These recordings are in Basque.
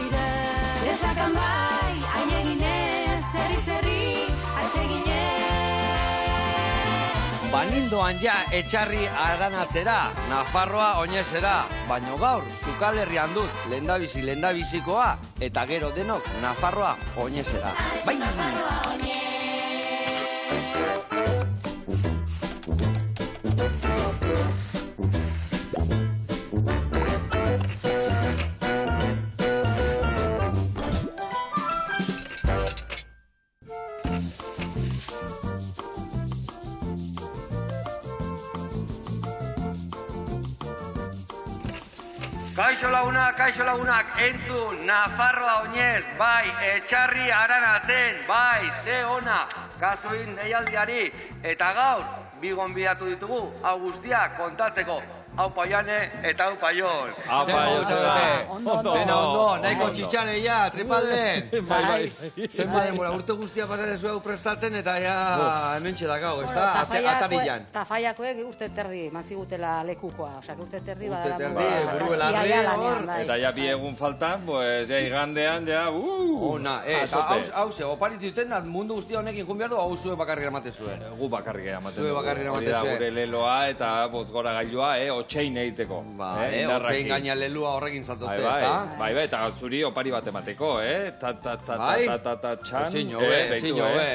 bire. Desakan bai, aineginez, zerri, atxeginez. Banindoan ja etxarri aranatzera, Nafarroa oinezera, baino gaur, Zukal Herrian dut, lendabizikoa, eta gero denok, Nafarroa oinezera. Bai! Kaixo lagunak, entzun, Nafarroa oinez, bai, etxarri aranatzen, bai, ze ona, kasuin deialdiari, eta gaur, bi gonbidatu ditugu, hau guztia kontatzeko. Hau Paiane eta hau Paiol. Hau Paiol. Ondo, nahiko txitxaneia, tripalden. Zenba denbora, urte guztia pasatzen zuen prestatzen eta ja hementxe dakau, ez da? Atarilan. Ta faiakoek urte terdi, mazigutela lekukoa. Osa, urte terdi badara. Urte terdi, buru belarri hor. Eta ja bi egun faltan, pues, ja igandean, ja, Ona, eta hau ze, oparitu duten da mundu guztia honekin junbiar du, hau zue bakarrik eramate zuen. Gu bakarrik eramaten. Zue bakarrik eramaten zuen. Hori da gure leloa eta bozgora gailua, otxein egiteko. Otxein gaina lelua horrekin zatote, ez da? Bai, eta zuri opari bat emateko, txan. Ezin hobe.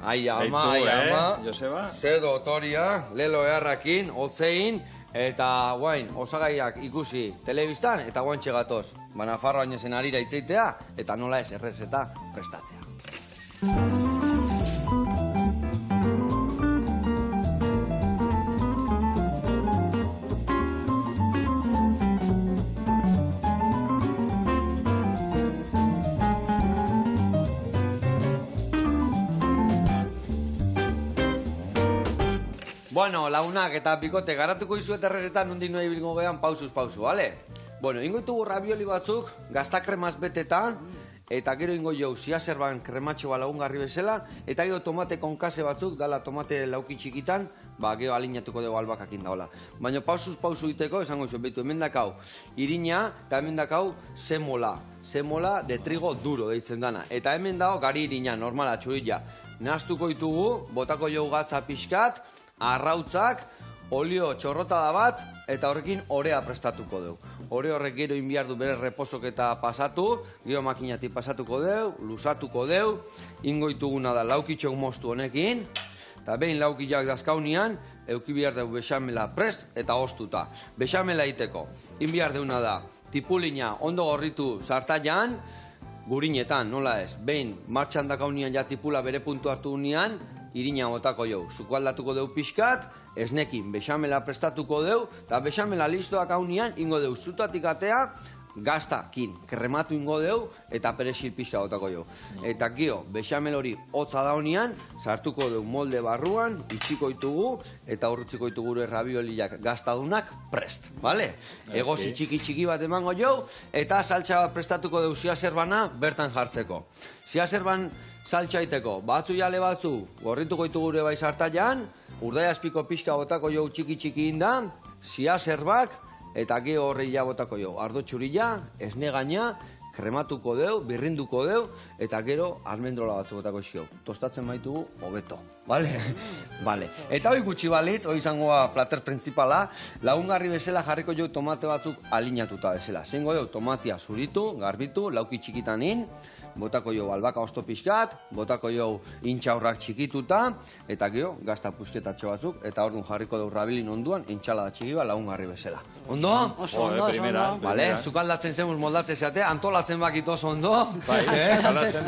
Ai ama. Joseba? Ze dotoria, lelo eharrakin, otzein, eta guain, osagaiak ikusi telebistan, eta guain txegatoz. Nafarroa oinezen arira itzeitea, eta nola ez errezeta prestatzea. Bueno, lagunak eta pikote, garatuko izuet errezetan nondik noa ibilgo gehan pausuz pausu, bale? Bueno, ingo ditugu ravioli batzuk, gaztakremaz beteta, eta gero ingo jau ziazerban krematxo lagungarri bezala, eta gero tomate konkase batzuk, dala tomate lauki txikitan, gero alinatuko dugu albakakin daola. Baina pausuz pausu iteko, esango izuet, behitu, hemen dakau irina, eta hemen dakau semola. Semola de trigo duro deitzen dana. Eta hemen dago gari irina, normala, txurilla. Nahaztuko ditugu, botako jau gatza pixkat, arrautzak, olio txorrotada bat, eta horrekin orea prestatuko dugu. Ore horrek gero inbiar du bere reposoketa pasatu, gero makinatik pasatuko dugu, lusatuko dugu, ingoituguna da laukitxok moztu honekin, eta behin laukitxak dazkaunian, euki bihar dugu bexamela prest eta ostuta. Bexamela iteko, inbiar deuna da, tipulina ondo gorritu sartaian, gurinetan, nola ez, behin martxan dakaunian ja tipula bere puntu hartu unian, irina botako jau, zuko aldatuko deu pixkat, esnekin bexamela prestatuko deu, eta bexamela listoak haunian, ingo deu zutatik atea, gaztakin krematu ingo deu, eta perexil pixka botako jau. Eta gio, bexamel hori hotza daunian, sartuko deu molde barruan, itxiko ditugu, eta urrutziko ditugu gure ravioliak gaztadunak prest, bale? Egozi txiki bat emango jau, eta saltsa bat prestatuko deu ziazerbana bertan jartzeko. Ziazerban saltxaiteko, batzu jale batzu, gorrituko ditu gure bai sartaian, urdaiazpiko pixka botako jau txiki indan, ziazerbak, eta geho horri ja botako jau. Ardo txurila, esne gaina, krematuko deu, birrinduko deu, eta gero almendrola batzu botako xio. Tostatzen baitugu, hobeto. Bale? Bale. Eta hoi gutxi balitz, hoi izangoa plater principala, lagungarri bezala jarriko jau tomate batzuk alinatuta bezala. Zengo deu tomatia zuritu, garbitu, lauki txikitanin, botako jo albaka osto pixkat, botako jo intxaurrak txikituta, eta gero gazta pusketatxo batzuk, eta orduan jarriko dugu rabilin onduan, intxalada txiki bat lagungarri bezala. Ondo? Oso ondo, oso ondo. Bale, zukaldatzen zemuz moldatzen zeate, antolatzen bakit oso ondo.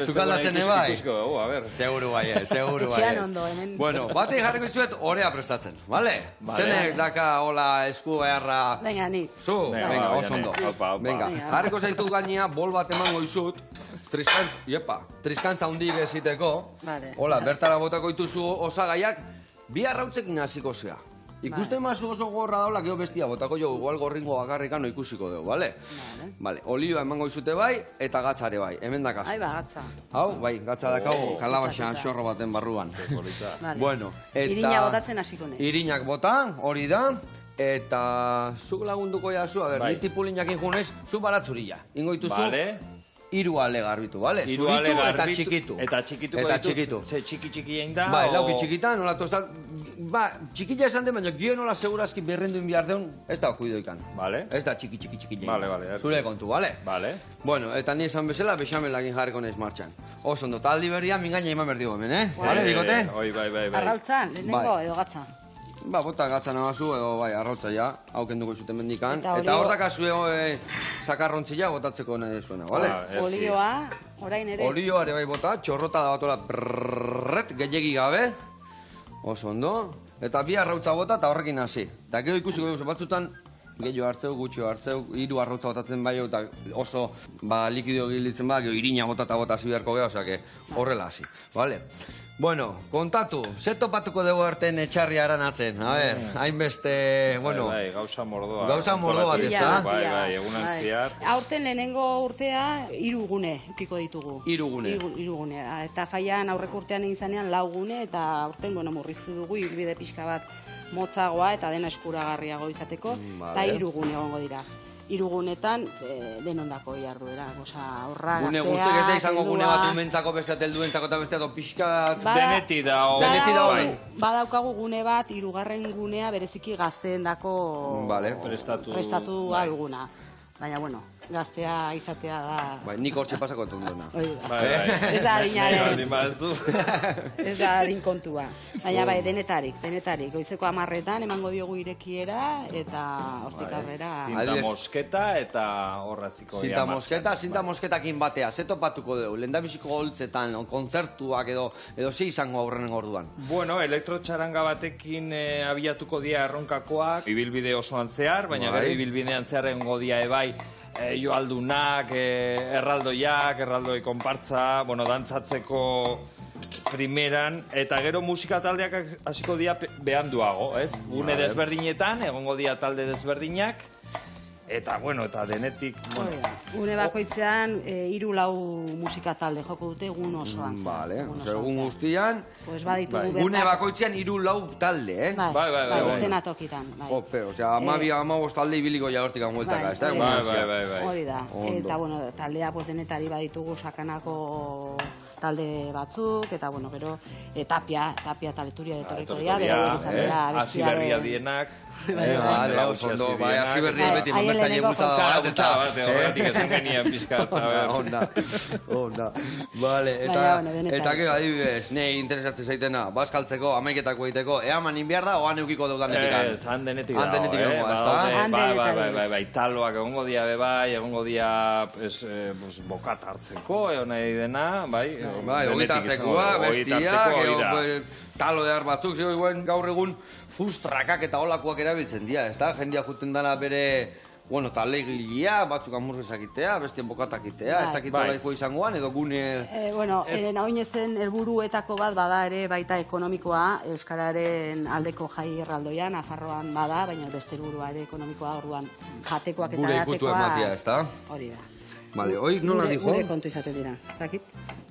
Zukaldatzen ebai. Seguru bai, seguru bai. Etxean ondo, hemen. Bueno, batei jarriko izuet orea prestatzen, bale? Zenek daka hola esku beharra... Venga, ni. Zu? Venga, oso ondo. Venga, jarriko zaitu gainea, bol bat emango izut, triskantza hundik eziteko, hola, bertara botako dituzu osagaiak, bi arrautzekin hasiko zea. Ikusten mazu oso gorra daula, geho bestia botako jo, igual gorringo bakarrikano ikusiko dugu, bale? Bale, olioa emango izute bai, eta gatzare bai, hemen dakazu. Ai, gatza. Hau, bai, gatza dakau, kalabaxan xorro baten barruan. Bueno, eta... Irina botatzen hasiko ne. Irinak botan, hori da, eta zuk lagunduko jazu, a ber, ni tipulinak injunez, zu baratzurila. Ingo dituzu, hiru ale garbitu, bale? Hiru ale Zuritu eta garbitu. txikitu. Eta txikituko Eta ditut. txikitu. Ze txiki egin da. Bai, o- lauki txikitan, nola tostat... Ba, txikila esan den, baina gio nola segurazki berrenduin behar deun, ez da okuidoikan. Vale. Ez da txiki. Vale. Zure kontu, bale? Vale. Bueno, eta ni esan bezala, bexamelakin jarriko naiz martxan. Oso ondo, taldi berria mingaina eman berdigo hemen, eh? Vale, bikote? Oi, bai. Arrautzan, lehenengo Bai. edo gatza. Ba, bota gatza nabazu, edo bai, arrautza ja, hauken dugu zuten mendikan. Eta Eta olio- hor dakazue sakarrontzia botatzeko nahi zuena, bale? Olioa, orain ere. Olioare bai bota, txorrota da batola brrrret, gehiegi gabe. Oso ondo. Eta bi arrautza bota eta horrekin hasi. Eta gero ikusiko duzu batzutan, gehiago hartzeu, gutxio hartzeu, hiru arrautza botatzen bai, eta oso likido gilditzen ba, gero irina bota eta bota hasi beharko geha, osea, horrela hasi, bale? Bueno, kontatu, ze topatuko dugu arten etxarri aranatzen, a ber, hainbeste, bueno... Bai, gauza mordoa. Gauza mordo bat, Antolatu. ezta? Bai, egunan ziar. Aurten lehenengo urtea 3 gune ukiko ditugu. 3 gune. 3 gune. Eta faian aurreko urtean egin zanean 4 gune eta aurten bueno, murriztu dugu ibilbide pixka bat motzagoa eta dena eskuragarriago izateko. Vale. Eta 3 gune egongo dira. 3 gunetan denondako jarduera, osea, horra Gune gaztea, guztiak ez da izango gune heldua. bat umentzako, beste helduentzako eta beste pixka... Deneti da, Deneti da, bai. Badaukagu gune bat, 3. gunea bereziki gazteendako Vale. prestatu bai. duguna. Baina, bueno, gaztea izatea da... Bai, nik hortxe pasako eton duena. Hori da. Bai. Ez da adinaren, Baldin baduzu. ez da adin kontua. Baina bai, denetarik. Goizeko 10etan emango diogu irekiera eta hortik aurrera... Zinta Adibidez- mosketa eta horraziko. Zinta mosketakin batea, ze topatuko dugu, lehendabiziko holtzetan, kontzertuak edo ze izango aurrenen orduan. Bueno, elektrotxaranga batekin abiatuko dia erronkakoak, ibilbide osoan zehar, baina Bai. gero ibilbidean zehar egongo dia ebai, joaldunak, erraldoi konpartza, bueno, dantzatzeko primeran, eta gero musika taldeak hasiko dia behanduago, ez? Gune desberdinetan, egongo dia talde desberdinak, eta, bueno, eta denetik... Bueno, Hori da. Gune bakoitzean 3-4 musika talde joko dute egun osoan. Vale, Egun osea, osoan egun zehar. guztian, Pues baditugu Bai. gune bertan- bakoitzean 3-4 talde, eh? Bai. eszenatokitan, bai. Jope, osea, 12-15 talde ibiliko ja hortik angueltaka, ez da? Bai, egunean bai, zehar. bai. Hori da. Ondo. Eta, bueno, taldea pues, denetari baditugu sakanako talde batzuk, eta, bueno, gero, tapia eta beturia etorriko dira, beraien izan dira hasi berria dienak. Vale, oso ondo, bai, hasi berria beti, Haien momentan lehenengo bultzada Zara, bat, eta... bat, horretik esan genien pixkat, a ber. Onda. Vale, eta, Baina, bueno, denetari. eta gero, adibidez, nei interesatzen zaitena, bazkaltzeko, amaiketako egiteko, eaman inbiar da, oan eukiko dudan netikan? Ez, han denetik Han denetik dago, dago, ezta? badaude, Han denetik. Bai, taloak egongo dia bai, egongo dia pues, bokat hartzeko, egon nahi dena, bai. Bai, denetik ogitartekoa, izango dugu, bestia, ogitarteko, gero, hori da. pues, talo behar batzuk, zego, gaur egun fustrakak eta olakoak erabiltzen dira, ez da? Jendia juten dana bere, bueno, talde gilia, batzuk hamburguesak itea, bestien bokatak itea, ez Bai. dakit Bai. olaiko izangoan, edo gune... Bueno, nahoinezen helburuetako bat bada ere baita ekonomikoa, Euskararen aldeko jai erraldoia, Nafarroan bada, baina beste helburua ere ekonomikoa, orduan jatekoak eta Gure ikutu edatekoa... ematia, ez da? Hori da. Vale, hoi nola dijo? Gure kontu izaten dira, dakit?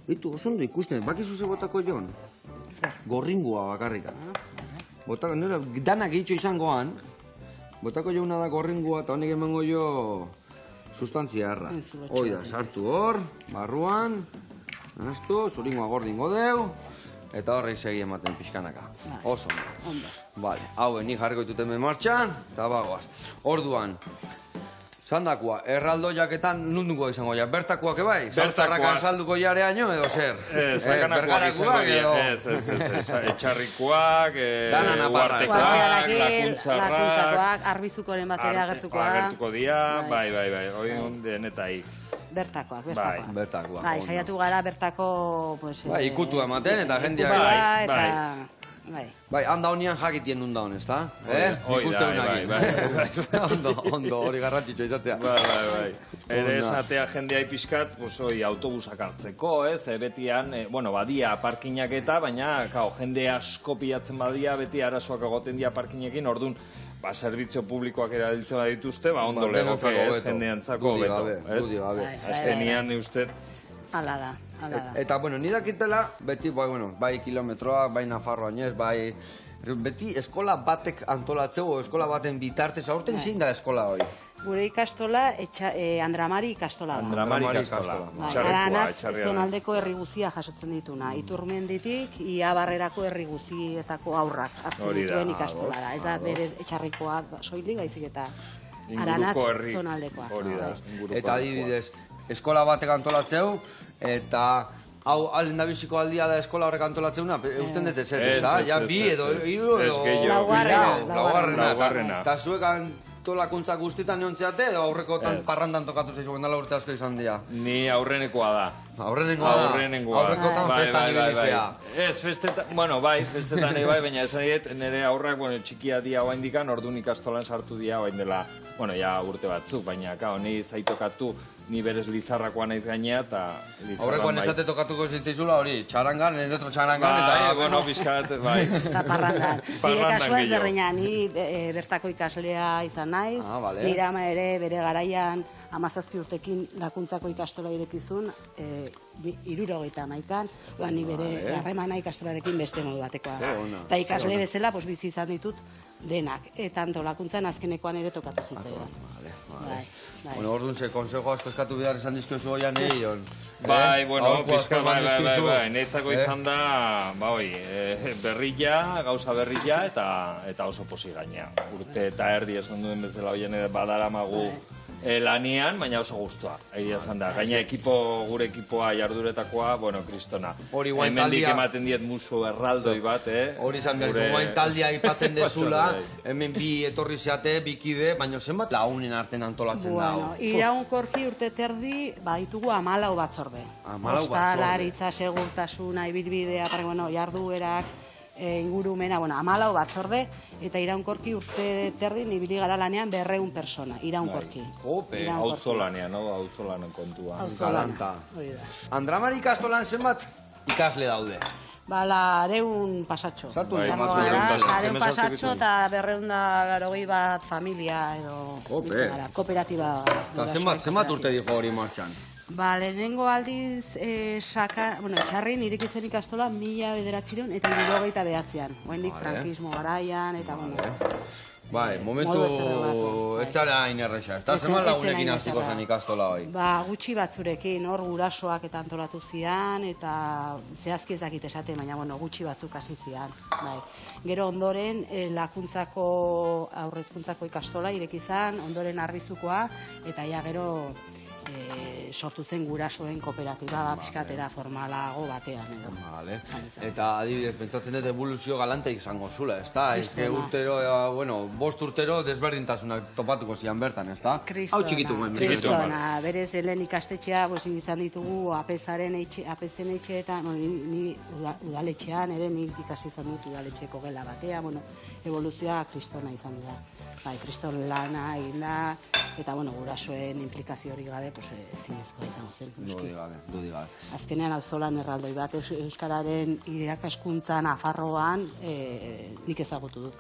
Bitu, oso ondo ikusten, bakizu ze botako jon? Gorringua bakarrika. Botako, nire, danak egitxo izangoan, botako jauna da gorringua eta honek emango jo sustantzia erra. Hoi da, sartu hor, barruan, nastu, zuringoa gordingo deu, eta horrek segi ematen pixkanaka. Oso ondo. Ondo. Vale, hau, ni jarriko dituten me martxan, eta bagoaz. Orduan, zandakoa, erraldoiaketan nunduko izango ja, bertakoak ebai? Zauztarrak Bertakoaz. azalduko jareaino edo zer? Sakanakoak izango dira, ez, etxarrikuak, Dana naparra, ez da? uartekoak, Lakuntzakoak, lakuntzarrak, arbizukoren bateria agertukoa. agertuko dira, bai, hori denetai. Bertakoak. Bertakoak, Bai, ondo. saiatu gara bertako, pues... Bai, ikutu ematen eta jendeak... Bai, eta... Bai. Bai, handa honian jakitien nun daun, ez da? Hoi Ikuste da, honekin. Ondo, hori garrantzitxo izatea. Bai. Ere Onda. esatea jendea pixkat, pues hoi autobusak hartzeko, ez? Betian, bueno, badia parkinak eta, baina, kao, jende asko pilatzen badia, beti arazoak egoten dia parkinekin, ordun, servizio publikoak erabiltzen badituzte, ondo legoke, ez? Jendeantzako Dudi beto, gabe, ez? dudi gabe. Bai. Azkenian, uste, Hala da. Eta, bueno, ni dakitela, beti, bai kilometroak, bai Nafarroan ez, bai... Beti eskola batek antolatzeu, o eskola baten bitartez, aurten zein da eskola hori? Gure ikastola, Andramari ikastola da. Andramari ikastola. Txarrekoa, Aranatz etxarria da. zonaldeko herri guzia jasotzen dituna. Iturmenditik, Iabarrerako herri guzietako aurrak hartzen Hori da, dituen ikastola da. Ez da bere etxarrikoa soilik, baizik eta Aranatz Inguruko herri. zonaldekoa. Hori da. inguruko Eta herrikoa. adibidez, eskola batek antolatzeu, eta hau alden da biziko aldia da eskola horrek antolatzeuna, usten dut ez, Ez, da? ez, Ja, ez, bi ez, edo ez. hiru Ez, edo... gehiago. Laugarrena. Laugarrena. Eta zuek antolakuntza guztietan neontzeate, edo aurrekotan Ez. parrandan tokatu zeizu, bendala urte asko izan dira. Ni aurrenekoa da. Aurrenengoa da. Aurrekotan festan ibilizea. Ez, festetan, bueno, festetan bai, baina esan diet, nire aurrak, txikia dia oain dikan, orduan ikastolan sartu dia oain dela, ja urte batzuk, baina, ni zaitokatu, ni berez Lizarrakoa naiz gainea, eta Lizarran Aurrekoan esate tokatuko zitzaizula hori, txarangan, enetro txarangan, Bai, eta... pizkat, bai. Eta parrandan. Nire Parrandan kasua ez gehiago. berdina, ni bertako ikaslea izan naiz, Ah, vale. nire ama ere bere garaian 17 urtekin lakuntzako ikastola irekizun, 71an, ni bere harremana ikastolarekin beste modu batekoa da. Eta ikasle bezala bizi izan ditut denak, eta antolakuntzan azkenekoan ere tokatu zitzaidan. Bai. Bueno, orduan ze konsejo asko eskatu behar esan dizkiozu oian eion. Bai, pizka, bai, netzako izan da, berrilla, gauza berrilla, eta oso posi gainea. Urte eta erdi esan duen bezala hoien badaramagu lanian, baina oso guztua. Egia esan da, gaina gure ekipoa jarduretakoa, kristona. Hori guain Hemendik taldia- ematen diet musu erraldoi bat, Hori izan behar, guain taldia aipatzen dezula, hemen bi etorri zeate, bikide, baina zenbat lagunen artean antolatzen da. Bueno, iraunkorki urte terdi, ditugu 14 batzorde. 14 batzorde. Ostalaritza, segurtasuna, ibilbidea, jarduerak, ingurumena, 14 batzorde, eta iraunkorki urte terdi nibili gara lanean 200 persona, iraunkorki. Jope, Auzolanean, auzolanen kontua. galanta. Hori da. Andramari ikastolan zenbat ikasle daude. Areun pasatxo. Sartu Bai, zenbat batzuk daude. pasatxo. Areun Hemen pasatxo sortu eta 280 bat familia edo Jope. biltzen gara, kooperatiba. Eta zenbat urte dijo hori martxan. Lehenengo aldiz, txarrin irekitzen ikastola 1900 eta 1979an. Oendik frankismo garaian, eta Bai, momentu modu ezerregakoa, bai. ez zara hain erresa. Ez da zenbat lagunekin hasiko zen ikastola hori. Gutxi batzurekin, hor gurasoak eta antolatu zian, eta zehazki ez dakit esate, baina gutxi batzuk hasi zian. Bai. Gero ondoren, lakuntzako, aurrezkuntzako ikastola irekizan, ondoren Arbizukoa, eta gero sortu zen gurasoen kooperatiba pixkatera formalago batean. Vale. Eta adibidez, pentsatzen dut evoluzio galante izango zula, ez da? Ez que urtero, 5 urtero desberdintasunak topatuko zian bertan, ez da? Hau txikitu guen. Kristona, berez lehen ikastetxea izan ditugu apezen etxeetan, ni udaletxean, ere nik ikasi izan dut udaletxeko gela batean, evoluzioa kristona izan da. Bai, kriston lana egin da, eta gurasoen implikazio hori gabe, ezinezkoa izango zen. Dudi gabe. Azkenean auzolan erraldoi bat, Euskararen irakaskuntza Nafarroan nik ezagutu dut.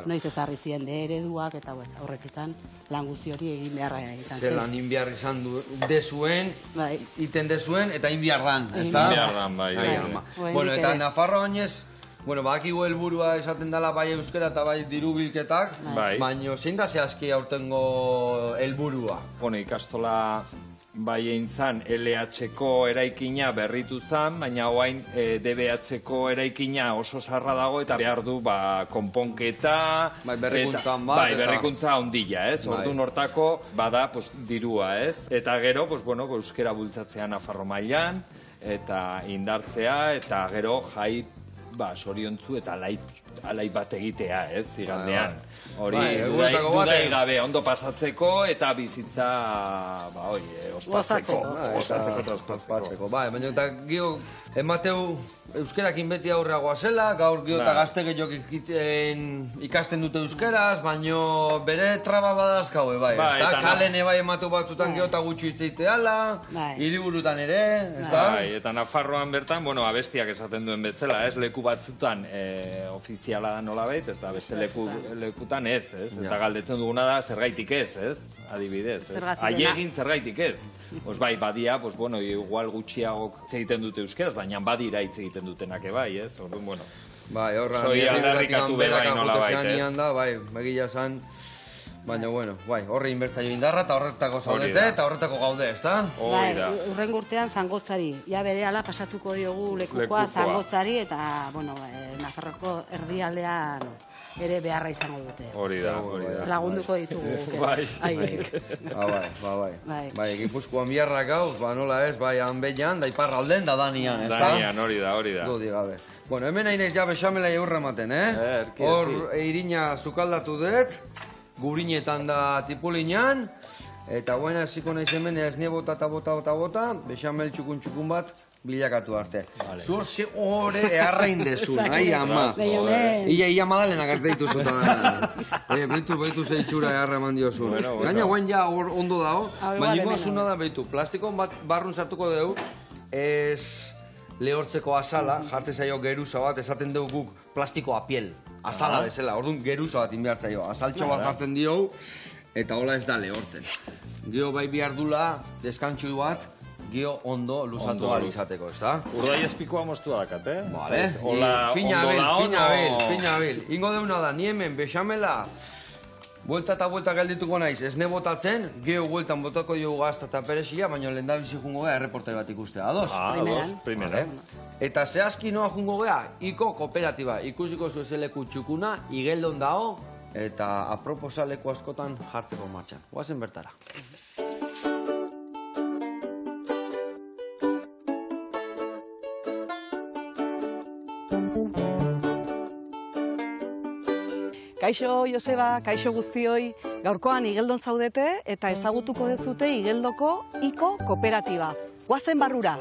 Noiz ezarri ziren ereduak eta aurretikan lan guzti hori egin beharra izan zen. Zelan inbiar izan dezuen, Bai. iten dezuen, eta inbiardan, ez da? Inbiardan, bai. Bueno, eta Nafarroa oinez, badakigu helburua esaten dela bai euskera eta bai diru bilketak, Bai. baina zein da zehazki aurtengo helburua? Ikastola bai egin zan LH-ko eraikina berritu zan, baina oain DBH-ko eraikina oso zarra dago eta behar du konponketa... Bai, berrikuntzan bat. Bai, berrikuntza ondila, ez? Orduan hortako bada dirua, ez? Eta gero, euskera bultzatzea Nafarro mailan, eta indartzea, eta gero jai soriontzu eta alai bat egitea, ez, igandean. Hori, dudai gabe ondo pasatzeko eta bizitza, ospatzeko. Ospatzeko, bai, baina eta gio, emateu euskerakin beti aurreagoa zela, gaur gio eta gazte gehiok ikasten dute euskeraz, baina bere traba badazkaue, bai, ez da, kalen ebai emateu batzutan gio eta gutxi hitzeiteala, hiriburutan ere, ez da? Bai, eta Nafarroan bertan, abestiak esaten duen bezala, ez, leku batzutan ofiziala da nolabait, eta beste lekutan ez, eta galdetzen duguna da zergaitik ez, adibidez, aiegin zergaitik ez. Bai, badia, igual gutxiagok hitz egiten dute euskeraz, baina badira hitz egiten dutenak bai, ez? Bai, horra, aldarrikatu bebai nolabait, ez? Bai, begia zan, Baina, bueno, bai, horre inbertzaio indarra eta horretako zaudete eta horretako gaude, ezta? Hori da. Urrengo urtean zangotzari. Ja berehala pasatuko diogu lekukoa zangotzari eta, bueno, Nafarroko erdialdean ere beharra izango dute. Hori da. Lagunduko ditugu. Bai. Bai, Gipuzkoan biharrak hau, nola ez, bai, hanbeian, da iparralden, da danian, ezta? Danian, hori da. Dodi gabe. Bueno, hemen hainez ja bexamela eurra ematen, Hor irina zukaldatu dut, gurinetan da tipulinan, eta buena hasiko naiz hemen esne bota, bexamel txukun bat bilakatu arte. Zuor ze hore eharrain dezun, ai ama. Ia madalenak arte dituzuta da. Beitu zeitxura eharra eman diozun. Gaina guen ja ondo dago, baina iko azuna da beitu. Plastiko bat barrun sartuko dugu, ez lehortzeko azala, jartzen zaio geruza bat, esaten dugu guk plastikoa piel. Azala bezala, orduan geruza bat inbihartzaio. Azaltxo bat jartzen diogu, eta hola ez da lehortzen. Gio bai bihar dula, deskantxu bat, gio ondo luzatu ahal izateko, ez da? Urdai espikoa moztua dakat, Vale. Fina bil. Ingo deuna da, ni hemen bexamela, buelta eta buelta geldituko naiz, esne botatzen, gio bueltan botako diogu gazta eta perexia, baina lehen da bizi jungo gea erreportai bat ikustea, ados? Primeran. Eta zehazki noa jungo gea, iko kooperatiba, ikusiko zuezeleku txukuna, igeldon dao, eta aproposaleko askotan jartzeko martxan. Guazen bertara. Kaixo Joseba, kaixo guztioi, gaurkoan Igeldon zaudete eta ezagutuko dezute Igeldoko Iko kooperatiba. Goazen barrura!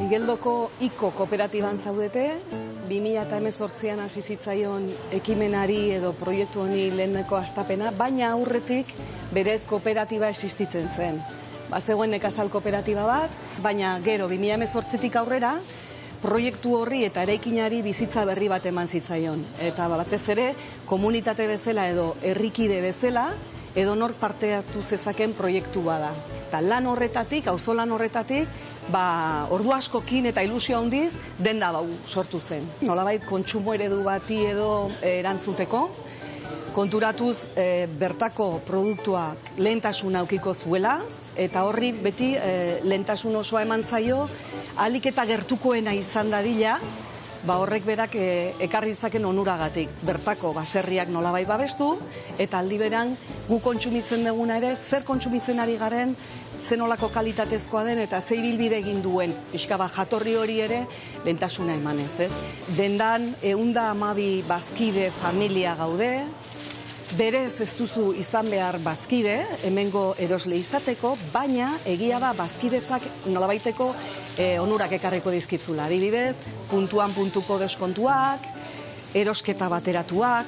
Igeldoko Iko kooperatiban zaudete, 2018an hasi zitzaion ekimenari edo proiektu honi leheneko hastapena, baina aurretik berez kooperatiba existitzen zen. Bazegoen nekazal kooperatiba bat, baina gero 2018tik aurrera, proiektu horri eta eraikinari bizitza berri bat eman zitzaion. Eta batez ere, komunitate bezala edo herrikide bezala, edonor parte hartu zezaken proiektu bada. Eta lan horretatik, auzolan horretatik, ordu askokin eta ilusio handiz, denda bau sortu zen. Nolabait kontsumo eredu bati edo erantzuteko, konturatuz bertako produktuak lehentasuna aukiko zuela, eta horri beti lehentasun osoa eman zaio, ahalik eta gertukoena izan dadila, horrek berak ekarri ditzaken onuragatik. Bertako baserriak nolabait babestu, eta aldi beran gu kontsumitzen duguna ere, zer kontsumitzen ari garen, zenolako kalitatezkoa den eta ze ibilbide egin duen. Pixka jatorri hori ere lehentasuna emanez, ez? Dendan 112 bazkide familia gaude, berez ez duzu izan behar bazkide, hemengo erosle izateko, baina egia da bazkidetzak nolabaiteko onurak ekarriko dizkitzula. Adibidez, puntuan puntuko deskontuak, erosketa bateratuak,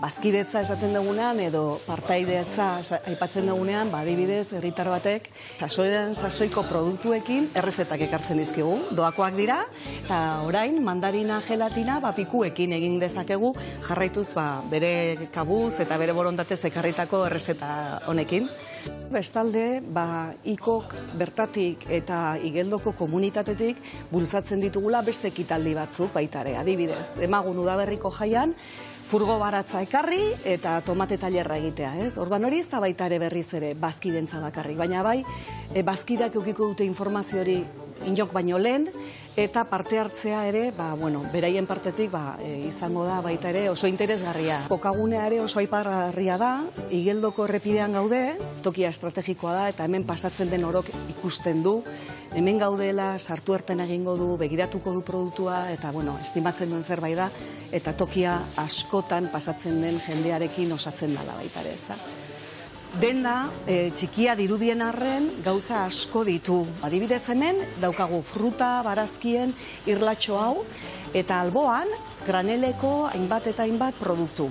bazkidetza esaten dugunean edo partaidetza aipatzen dugunean, adibidez, herritar batek sasoiko produktuekin errezetak ekartzen dizkigu. Doakoak dira, eta orain mandarina gelatina pikuekin egin dezakegu jarraituz bere kabuz eta bere borondatez ekarritako errezeta honekin. Bestalde, Ikok bertatik eta Igeldoko komunitatetik bultzatzen ditugula beste ekitaldi batzuk baitare. Adibidez, Emagun Udaberriko jaian, furgo baratza ekarri eta tomate tailerra egitea, ez? Orduan hori ez da baita ere berriz ere bazkidentza bakarrik, baina bai, bazkidak eukiko dute informazio hori inok baino lehen, eta parte hartzea ere, beraien partetik izango da baita ere oso interesgarria. Kokagunea ere oso aipagarria da, Igeldoko errepidean gaude, tokia estrategikoa da, eta hemen pasatzen den orok ikusten du, hemen gaudela, sartu erten egingo du, begiratuko du produktua, eta estimatzen duen zerbait da, eta tokia askotan pasatzen den jendearekin osatzen dela baita ere, ez da. Denda, txikia dirudien arren, gauza asko ditu. Adibidez hemen, daukagu fruta, barazkien, irlatxo hau, eta alboan, graneleko hainbat eta hainbat produktu.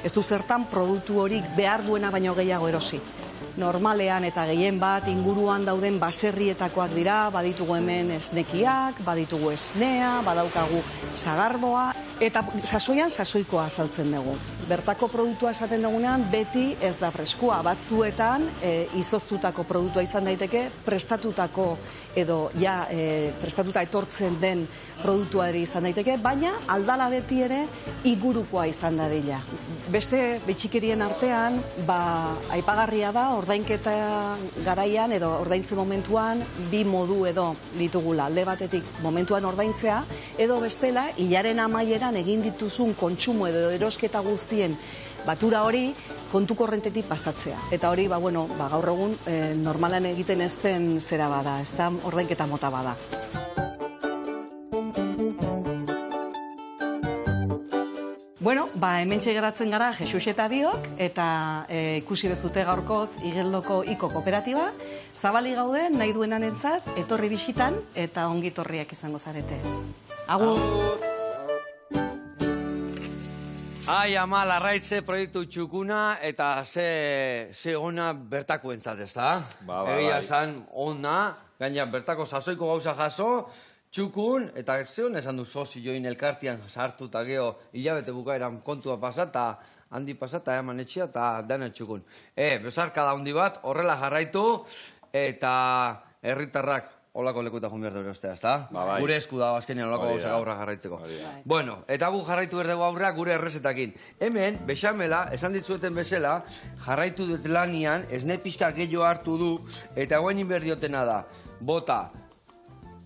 Ez du zertan produktu horik behar duena baino gehiago erosi. Normalean eta gehien bat inguruan dauden baserrietakoak dira, baditugu hemen esnekiak, baditugu esnea, badaukagu sagardoa, eta sasoian sasoikoa saltzen dugu. bertako produktua esaten dugunean beti ez da freskua. Batzuetan izoztutako produktua izan daiteke, prestatutako edo ja prestatuta etortzen den produktuari izan daiteke, baina aldala beti ere ingurukoa izan dadila. Beste bitxikerien artean, aipagarria da ordainketa garaian edo ordaintze momentuan bi modu edo ditugula. Alde batetik momentuan ordaintzea edo bestela hilaren amaieran egin dituzun kontsumo edo erosketa guztien batura hori kontu korrentetik pasatzea. Eta hori, gaur egun normalan egiten ez den zera bada, ez da ordainketa mota bada. Bueno, hementxe geratzen gara Jesus eta biok, eta ikusi bezute gaurkoz Igeldoko Iko kooperatiba. Zabali gaude, nahi duenanentzat, etorri bisitan, eta ongi torriak izango zarete. Agur! Ai, ama, larraitze proiektu txukuna, eta ze ona bertako entzat, ez da? Egia zan, ona, gaina bertako sasoiko gauza jaso, txukun, eta ze hona esan du sozi join elkartian sartu eta geho hilabete bukaeran kontua pasata, handi pasata, eman etxea eta dana txukun. Besarka da handi bat, horrela jarraitu, eta herritarrak olako lekuta joan behar dure ostea, ez da? Gure esku da, azkenean olako gauza gaurra jarraitzeko. Bueno, eta gu jarraitu berdegu aurreak gure errezetakin. Hemen, bexamela, esan ditzueten bezala, jarraitu dut lanian, esne pixka gehiago hartu du, eta guen inberdiotena da, bota,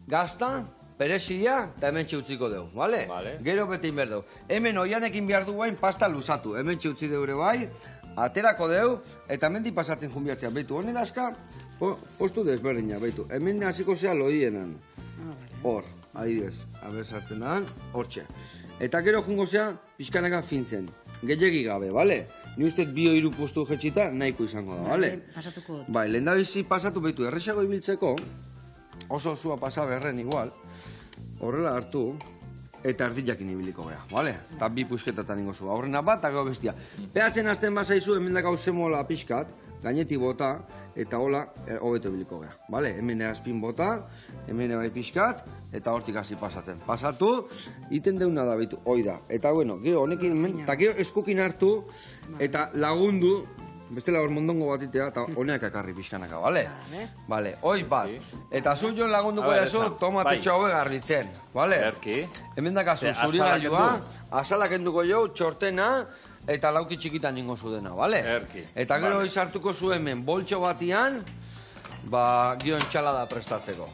gazta, perexia, eta hemen txutziko dugu, bale? Gero bete inberdeu. Hemen oianekin behar du guain pasta luzatu, hemen txutzi deure bai, aterako dugu, eta hemen di pasatzen junbiartzean. Beitu, honi dazka, postu desberdina, beitu. Hemen hasiko zea loienan. Hor, adibidez, haber sartzen da, hortxe. Eta gero jungo zea, pixkanaka fintzen. Gehiegi gabe, bale? Ni uste bio hiru postu jetxita, nahiko izango da, bale? Pasatuko dut. Bai, lehen da bizi pasatu, beitu, errexago ibiltzeko, oso zua pasa berren igual, horrela hartu, eta erdiakin ibiliko gara, bale? Eta bi pusketatan ingo zua, horrena bat, eta gau bestia. Behatzen azten bazaizu, hemen dakau zemola pixkat, gainetik bota, eta hola, hobeto ibiliko gara, bale? Hemen azpin bota, hemen bai pixkat, eta hortik hasi pasatzen. Pasatu, iten deuna da, behitu, hoi da. Eta bueno, gero honekin, eta gero eskukin hartu, eta lagundu, bestela hor mondongo bat itea, eta honeak akarri pixkanaka, bale? Bale, hoi bat. Eta zu joan lagunduko erazu, tomatitxo hau garbitzen, bale? Hemen dakazu, zuri gailua, azalak enduko jo, txortena, eta lauki txikitan ingo zu dena, bale? Eta gero izartuko zu hemen, boltxo batian, gion txalada prestatzeko.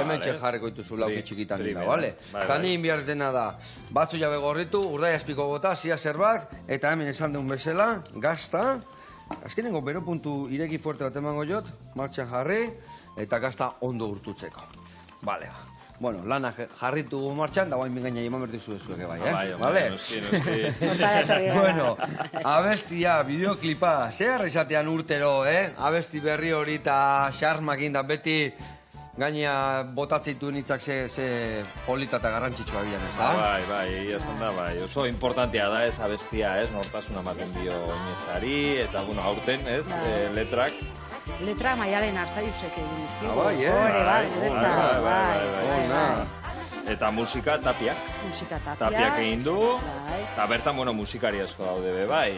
Hemen jarriko dituzu lauki txikitan dira, bale? Eta nien bihartena da, batzu jabe gorritu, urdai azpiko bota, zia zerbak, eta hemen esan deun bezala, gazta, azkenengo bero puntu ireki fuerte bat emango jot, martxan jarri, eta gazta ondo urtutzeko. Bale, ba. Bueno, lana jarritu martxan, da guain bingaina eman bertizu ezueke bai, Bale? Bueno, abestia, bideoklipa, zer izatean urtero, Abesti berri hori eta xarmakin da beti gaina botatzeitu nitzak ze polita eta garrantzitsua bilan, ez da? Bai, esan da, bai. Oso importantea da ez abestia, ez? Nortasuna ematen dio oinezari, eta, bueno, aurten, ez? Letrak. Letra Maialen Arzaiusek egin dizkigu. Bai. Eta musika Tapiak. Tapiak egin du, eta bertan, bueno, musikari asko daude be, bai.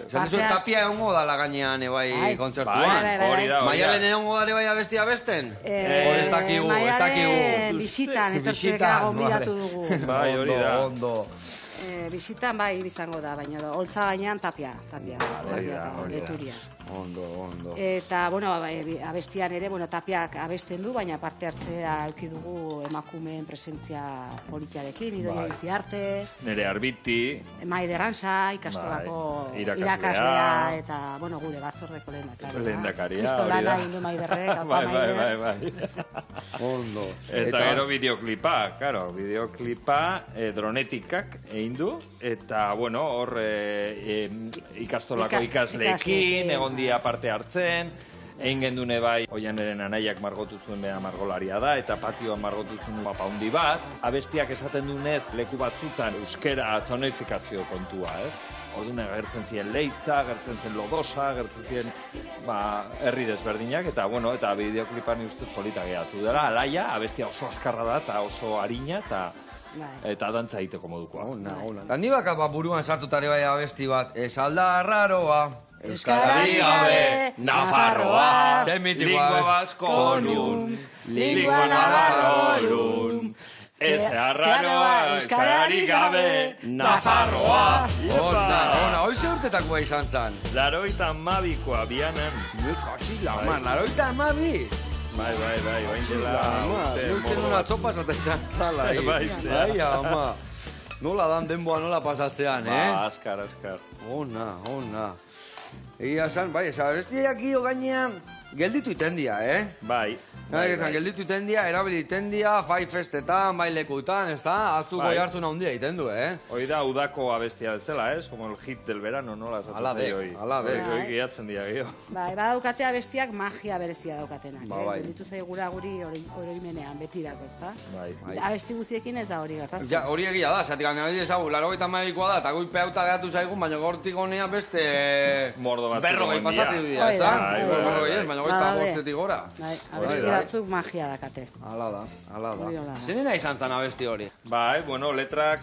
Zan dizu, Tapia egongo dala gainean, bai, kontzertuan. Hori da. Maialen egongo dale bai abestia besten? Hori ez dakigu, ez dakigu. Maialen bisitan, etortzeka gombidatu dugu. Bai, hori da. Ondo. Bisitan bai bizango da, baina holtza gainean Tapia. Hori da. Ondo. Eta, bueno, abestian ere, Tapiak abesten du, baina parte hartzea eduki dugu emakumeen presentzia politiarekin, Idoia Itziarte, Nere Arbiti, Maider Arantza, ikastolako irakaslea, eta, bueno, gure batzordeko lehendakaria. Kristolana indu Maiderrek, Bai. Ondo. Eta gero bideoklipa, claro, dronetikak egin du, eta, bueno, hor ikastolako ikasleekin, egon dia parte hartzen, egin gendune bai, Oianeren anaiak margotu zuen beha margolaria da, eta patioan margotu zuen mapa handi bat. Abestiak esaten dunez, leku batzutan euskera zonifikazio kontua, Orduan gertzen ziren Leitza, gertzen zen Lodosa, gertzen ziren herri desberdinak, eta bueno, eta bideoklipan ustez polita gehatu dela. Alaia, abestia oso azkarra da, eta oso harina, eta eta dantza egiteko modukoa. Eta ni baka buruan sartutare bai abesti bat, ez alda raroa, Euskararik gabe, Nafarroa, Semitikoa lingua vasconum, lingua navarrorum, ez arraroa, Euskararik gabe, Nafarroa. Ona, hoize urtetakoa izan zan. 82koa bianan. Laroita amabi. Bai, oain dela Nuzten una txopa zaten zantzala. Bai, ama. Nola dan denboa nola pasatzean, Askar. Ona. Egia zan, bai, abestiak gio gainean gelditu itendia, Bai. Gelditu itendia, erabili itendia, Fai Festetan, bailekutan, ez da? Atzuko jartuna handia iten du, Hoi da udako abestia bezala, como el hit del verano, nola zatu zei hoi. Alade. Hoi gehiatzen dira, gehiago. Bai, badaukatea bestiak magia berezia daukatenak. Bai. Gelditu zaigura guri oroimenean betirako, ez da? Bai. Abesti guztiekin ez da hori gertatzen. Ja, hori egia da, zatik gana ezagu, 82koa da, eta goi peuta gehatu zaigun, baina gortik honea beste... Mordo bat. Berrogei pasatu dira, ez da? Bai. Baina goita bostetik gora. Bai, abesti batzuk magia dakate. Hala da. Hori hola da. Zenena izan zan abesti hori? Bai, bueno, letra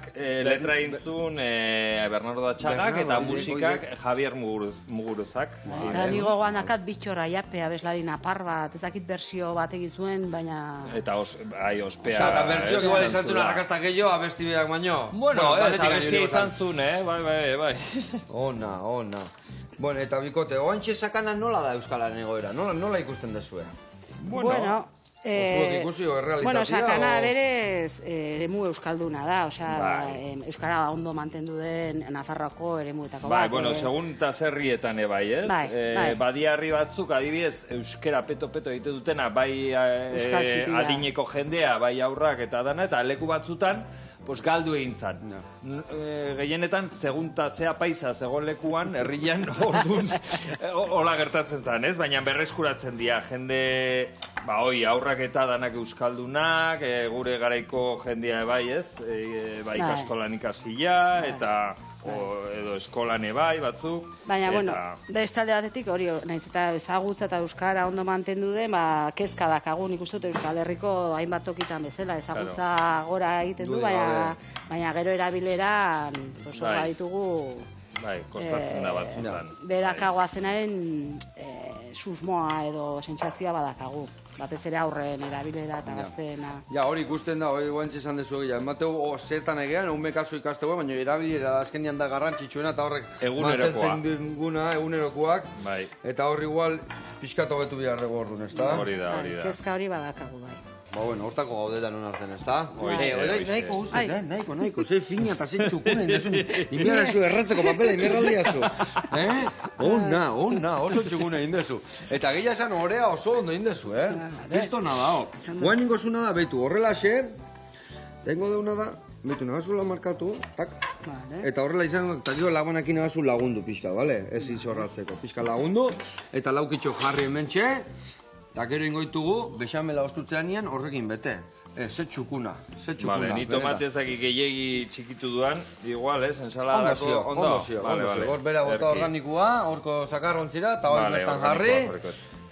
intzun Bernardo Datxagak eta musikak Javier Muguruzak. Eta ni gogoan dakat bitxorra jape abeslari napar bat, ez dakit bersio bat egizuen, baina... Eta ospea... Osa, eta berziok igual izan zuen arrakastak gehiago, abesti bideak baino. Bueno, abestia izan zuen, bai. Ona. Bueno, eta bikote, oantxe sakana nola da Euskalaren egoera? Nola ikusten dezue? Bueno, zuek ikusi errealitatea? sakana berez eremu euskalduna da, euskara ondo mantendu den Nafarroako eremuetako bat. Bai, bueno, segun eta zerrietan bai, ez? Bai. Badiarri batzuk, adibidez, euskera peto-peto egite dutena, bai adineko jendea, bai aurrak eta dana, eta leku batzutan, galdu egin zan. Gehienetan, segunta zea paisa zegoen lekuan, herrian ordun hola gertatzen zan, ez? Baina berreskuratzen dira, jende, aurrak eta danak euskaldunak, gure garaiko jendea bai, ez? Bai, ikastolan ikasila, eta edo eskolan bai batzuk. Baina, bueno, bestalde batetik hori, nahiz eta ezagutza eta euskara ondo mantendu den, kezka dakagun ikustu dut Euskal Herriko hainbat tokitan bezala, ezagutza gora egiten du, baina gero erabileran horra ditugu... Bai, kostatzen da batzutan. Berakagoa zenaren susmoa edo sentsazioa badakagu. Batez ere aurren erabilera eta gazteena. Ja, hori ikusten da, hori guantxe esan dezu egia. Emateu zertan egean, egun kasu ikastego, baina erabilera azkenian da garrantzitsuena eta horrek mantentzen duguna, egunerokoak. Bai. Eta horri igual pixkatu betu biharrego orduan, ez da? Hori da. Kezka hori badakagu, bai. Bueno, hortako gaudetan hon hartzen, ez da? Nahiko guztet, nahiko, ze fina eta ze txukuna indezun. Inbiara zu erratzeko papela, inbiarraldia zu. Ona, oso txukuna indezu. Eta gila esan orea oso ondo indezu, Kristona da, Guain ingo zuna da, behitu, horrela xe, tengo deuna da, behitu, nagazula markatu, tak, eta horrela izan, eta gero lagunakin nagazu lagundu pixka, bale? Ez izorratzeko, pixka lagundu, eta laukitxo jarri hemen txe, eta gero ingoitugu, bexamela ostutzean nian horrekin bete. Ze txukuna. Vale, ni tomate ez dakik gehiagi txikitu duan, igual, ensaladako ondo zio. Hor bera bota organikoa, horko sakarrontzira, eta hori bertan jarri,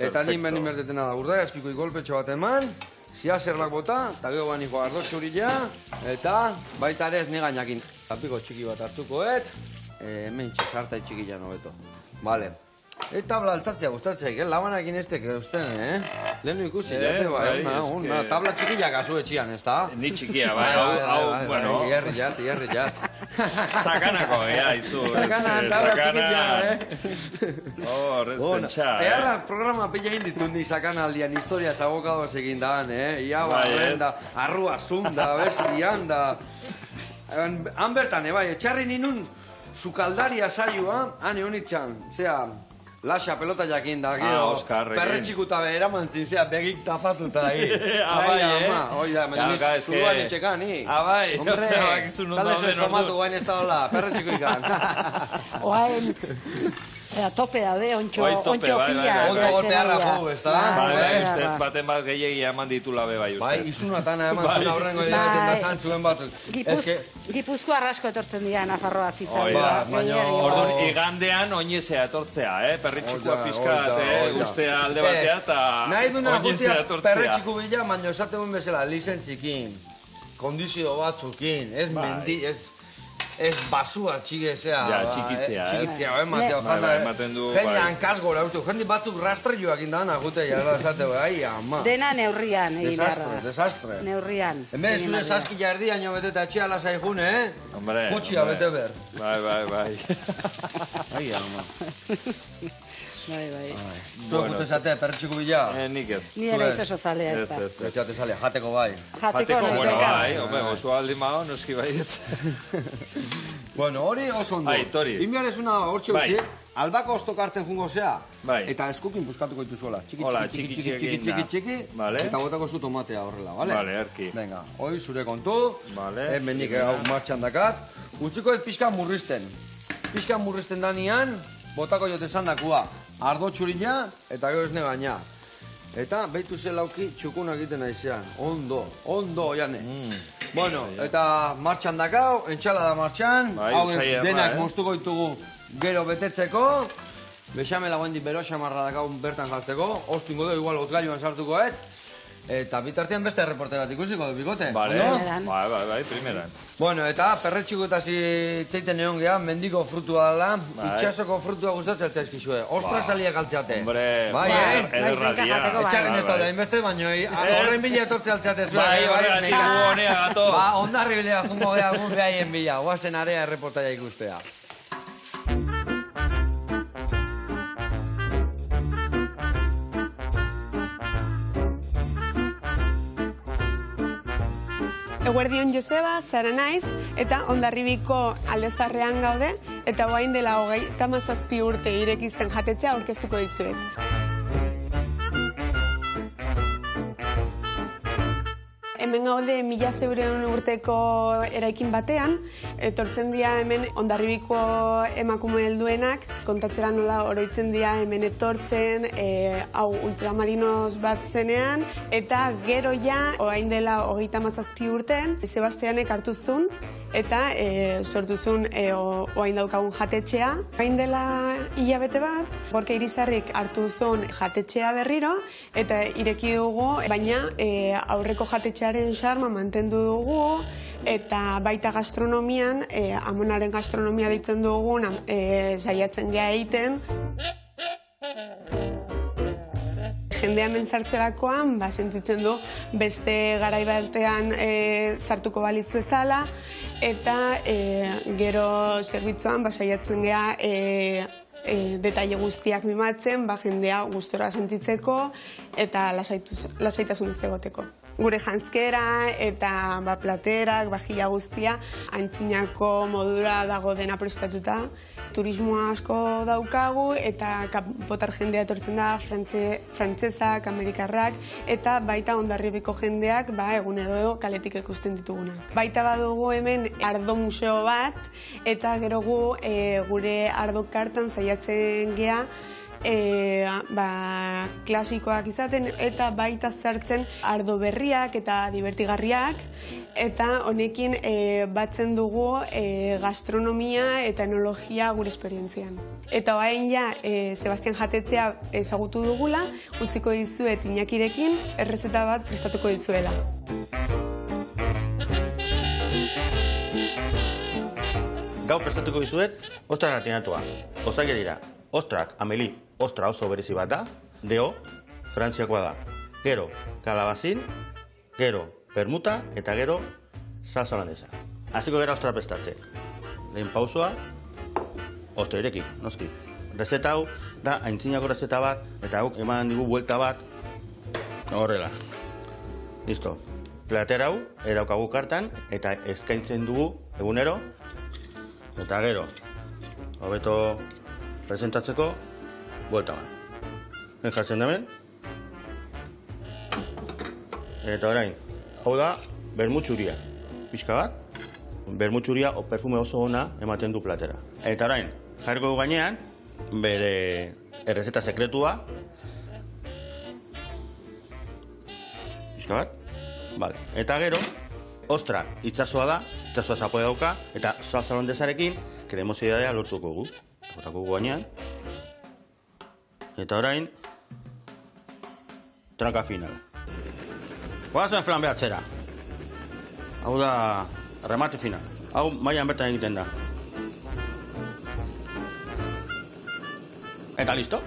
eta nimen inbertetena da urdai, azpiko golpetxo bat eman, ziazerlak bota, eta gero bani joa ardo txurila, eta baita ere ez negainakin. Tapiko txiki bat hartukoet, hemen txesartai txikila nobeto. Vale. Eta blaltzatzea gustatzeak, labanakin ez teke usten, Lehenu ikusi, tabla txikiak azu etxian, ez da? Ni txikia, bai, hau, bueno. Ierri jat. Sakanako, izu. Sakanan, tabla txikia, Restentxa, Earra programa pila inditun ni sakanaldian historia zabokadoz egin daan, Iaba, horrenda, arrua zunda, bestian da. Han bertan, bai, etxarri ninun sukaldaria saioa, hane honitxan, zea... Laxa pelota jakin da, gero, perretxikuta eraman zinzea begik tapatuta ahi. Abai, Hoi da, zuruan itxekan, hi. Abai, talde zuen somatu guain ez da hola, perretxiku ikan. Oain, tope daude, ontxo pila. Ontxo golpearra jo, ez da? Baten bat gehiagi eman ditula be bai uste. Bai, izunatan eman zuna horrengo diabeten da zantzuen batzuk. Gipuzkoa arrasko etortzen dira Nafarroa zizan. Orduan, igandean oinezea etortzea, perritxikua pizkat, guztea alde batea eta nahi duna oinezea guztia etortzea. perretxiku bila, baina esaten bezala, lizentzikin. kondizio batzukin, ez mendi, ez basua txigezea. Ja, txikitzea, ez? Txikitzea, Mateo, ematen du, jende hankasgora, jende batzuk rastreioak indana, gute, jala esateu, ai, ama. Dena neurrian egin beharra. Desastre. Neurrian. Hemen zure saskila erdiaino bete eta etxea lasai june, Hombre, Kotxia bete ber. Bai. Ai, ama. Bai. Zuek gute zatea, perretxiko bila. Nik ez. Ni ere oso zalea ez da. Etxate zale, jateko bai. Jateko Bueno, nozeka. bai, hombre, oso aldi mao, noski bai. Bueno, hori oso ondo. Tori. Inbiar ez una hortxe Bai. utzi, albako ostok hartzen jungo zea. Bai. Eta eskukin buskatuko dituzuela. Hola, txiki, Vale. Eta botako zu tomatea horrela, bale? Vale, erki. Venga, hori zure kontu. Vale. Hemen nik hau martxan dakat. Utziko ez pixka murrizten. Pixka murrizten danian, botako jote dakua. Ardo txurina eta gero esne gaina. Eta behitu zelauki txukuna egiten naizean. Ondo, jane. Bueno, eta martxan dakau, entxalada martxan. Bai, Hauek usaia, denak eh? moztuko ditugu gero betetzeko. Bexamela guendi bero xamarra dakau bertan jartzeko. Ostingo du, igual ozgailuan sartuko Eta bitartean beste reporte bat ikusiko du, bikote. Vale, Ondo? bai, primeran. Bueno, eta perretxiko eta zitzeiten egon geha, mendiko frutua dela, itxasoko frutua gustatzen zaizkizue. Ostra saliak altzeate. Hombre, bai, ederradia. Etxarren ez daude, hainbeste, baino, horrein bila etortze altzeate zuen. Bai, horregatik gu honea gato. Ba, ondarri bilea jungo geha gun behaien bila, guazen area erreportaia ikustea. Eguerdion Joseba, Zara naiz, eta Hondarribiko aldezarrean gaude, eta orain dela 37 urte ireki zen jatetzea aurkeztuko dizuet. Hemen gaude 1600 urteko eraikin batean, etortzen dira hemen Hondarribiko emakume helduenak, kontatzera nola oroitzen dira hemen etortzen, hau ultramarinoz bat zenean, eta gero ja, orain dela 37 urten, Sebastianek hartu zuen, eta sortu zuen orain daukagun jatetxea. Orain dela hilabete bat, Gorka Irizarrik hartu zuen jatetxea berriro, eta ireki dugu, baina aurreko jatetxearen xarma mantendu dugu, eta baita gastronomian, amonaren gastronomia ditzen dugun, saiatzen geha egiten. Jendea hemen sartzerakoan, sentitzen du beste garai batean sartuko balitz bezala, eta gero zerbitzuan saiatzen geha detaile guztiak mimatzen, jendea gustora sentitzeko eta lasaitasun egoteko. Gure janzkera eta platerak, bajila guztia, antzinako modura dago dena prestatuta. Turismoa asko daukagu eta kanpotar jendea etortzen da, frantsesak, amerikarrak, eta baita Hondarribiko jendeak egunero kaletik ikusten ditugunak. Baita badugu hemen ardo museo bat, eta gero gu gure ardo kartan saiatzen gea, klasikoak izaten eta baita zartzen ardo berriak eta divertigarriak, eta honekin batzen dugu gastronomia eta enologia gure esperientzian. Eta orain ja, Sebastian jatetzea ezagutu dugula, utziko dizuet Iñakirekin, errezeta bat prestatuko dizuela. Gaur prestatuko dizuet, ostra gratinatua. Osakia dira, ostrak, ameli, ostra oso berezi bat da, deo, frantziakoa da. Gero, kalabazin, gero, permuta, eta gero, salsa holandesa. Hasiko gara ostra prestatzen. Lehen pausoa, ostra irekik, noski. Rezeta hau da aintzinako rezeta bat, eta hau eman digu buelta bat, horrela. Listo. Platera hau, eraukagu kartan, eta eskaintzen dugu egunero, eta gero, hobeto presentatzeko, buelta bat. Jartzen da hemen. Eta orain, hau da, bermutxuria. Pixka bat, bermutxuria o perfume oso ona ematen du platera. Eta orain, jarriko du gainean, bere errezeta sekretua. Pixka bat. Vale. Eta gero, ostra itsasoa da, itsasoa zapoe dauka, eta salsa holandesarekin kremosidadea lortuko gu. Botako gu gainean. Eta orain, tranka final. Goazen flanbeatzera. Hau da, remate fina. Hau mailan bertan egiten da. Eta listo?